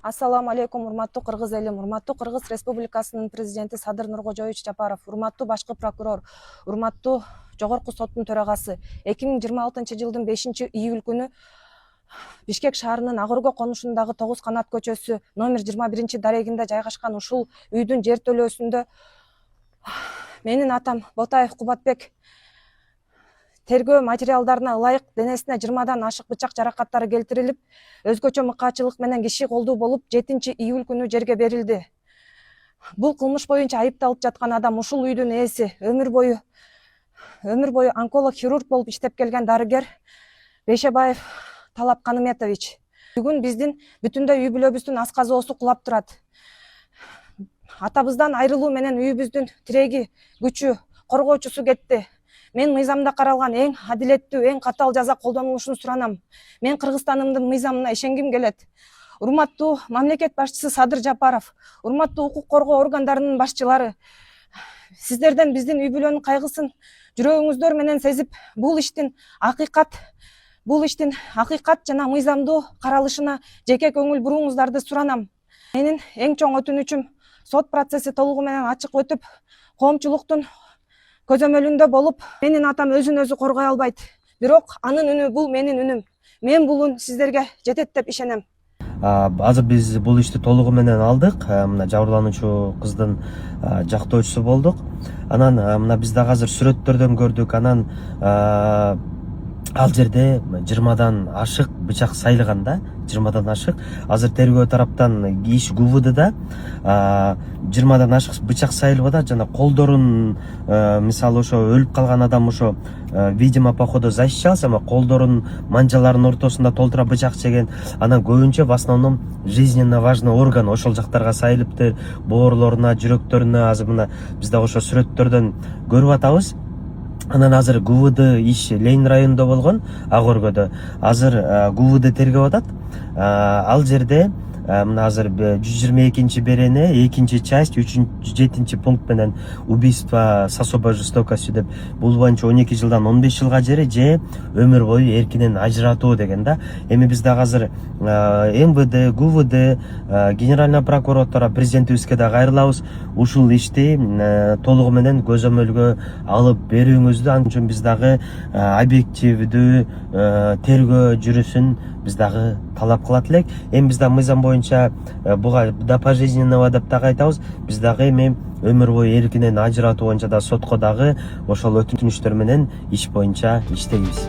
Ассаламу алейкум, урматтуу кыргыз элим, урматтуу Кыргыз Республикасынын президенти Садыр Нуркожоевич Жапаров, урматтуу башкы прокурор, урматтуу Жогорку соттун төрагасы. 2026 жылдын 5-июль күнү Бишкек шаарынын Ак-Өргө конушундагы 9 канат көчөсү номер 21-дарегинде жайгашкан ушул үйдүн жер төлөөсүндө менин атам Ботаев Кубатбек тергөө материалдарына ылайык денесине 20дан ашык бычак жаракаттары келтирилип, өзгөчө мыкаачылык менен киши колдуу болуп 7-июль күнү жерге берилди. Бул кылмыш боюнча айыпталып жаткан адам ушул үйдүн ээси, өмүр бою онколог хирург болуп иштеп келген дарыгер Бейшебаев Талап Каныметович. Бүгүн биздин бүтүндөй үй бүлөбүздүн асказоосу кулап турат. Атабыздан айрылуу менен үйүбүздүн тиреги, күчү, коргоочусу кетти. Мен мыйзамда каралган эң адилеттүү, эң катаал жаза колдонулушун суранам. Мен Кыргызстанымдын мыйзамына ишенгим келет. Урматтуу мамлекет башчысы Садыр Жапаров, урматтуу укук коргоо органдарынын башчылары, сиздерден биздин үй бүлөнүн кайгысын жүрөгүңүздөр менен сезип, бул иштин акыйкат жана мыйзамдуу каралышына жеке көңүл бурууңуздарды суранам. Менин эң чоң өтүнүчүм сот процесси толугу менен ачык өтүп, коомчулуктун көзөмөлүндө болуп, менин атам өзүн өзү коргой албайт. Бирок анын үнү бул менин үнүм. Мен бул үн сиздерге жетет деп ишенем. Азыр биз бул ишти толугу менен алдык. Мына жабырлануучу кыздын жактоочусу болдук. Анан мына биз дагы азыр сүрөттөрдөн көрдүк. Анан ал жерде 20дан ашык бычак сайылган да, 20дан ашык. Азыр тергөө тараптан иш ГУВДда 20дан ашык бычак сайылып жана колдорун, мисалы ошо өлүп калган адам ошо видимо походу защищался, ама колдорун манжаларынын ортосунда толтура бычак жеген. Анан көбүнчө в основном жизненно важный орган ошол жактарга сайылыптыр, боорлоруна, жүрөктөрүнө. Азыр мына биз дагы ошо сүрөттөрдөн көрүп атабыз. Анан азыр ГУВД иш Ленин районунда болгон, Ак-Өргөдө. Азыр ГУВД тергеп атат. Ал жерде мына азыр 122 берене, 2 часть, 7 пункт менен убийство с особой жестокостью деп, бул боюнча 12 жылдан 15 жылга же өмүр бою эркинен ажыратуу деген да. Эми биз дагы азыр МВД, ГУВД, Генеральная прокуратура, президентибизге да кайрылабыз. Ушул ишти толугу менен көзөмөлгө алып берүүңүздү, ал үчүн биз дагы объективдүү тергөө жүрүсүн биз дагы талап кылат элек. Эми биз дагы мыйзам боюнча буга да пожизненного деп дагы айтабыз. Биз дагы эми өмүр бою эркинен ажыратуу боюнча да сотко дагы ошол өтүнүчтөр менен иш боюнча иштейбиз.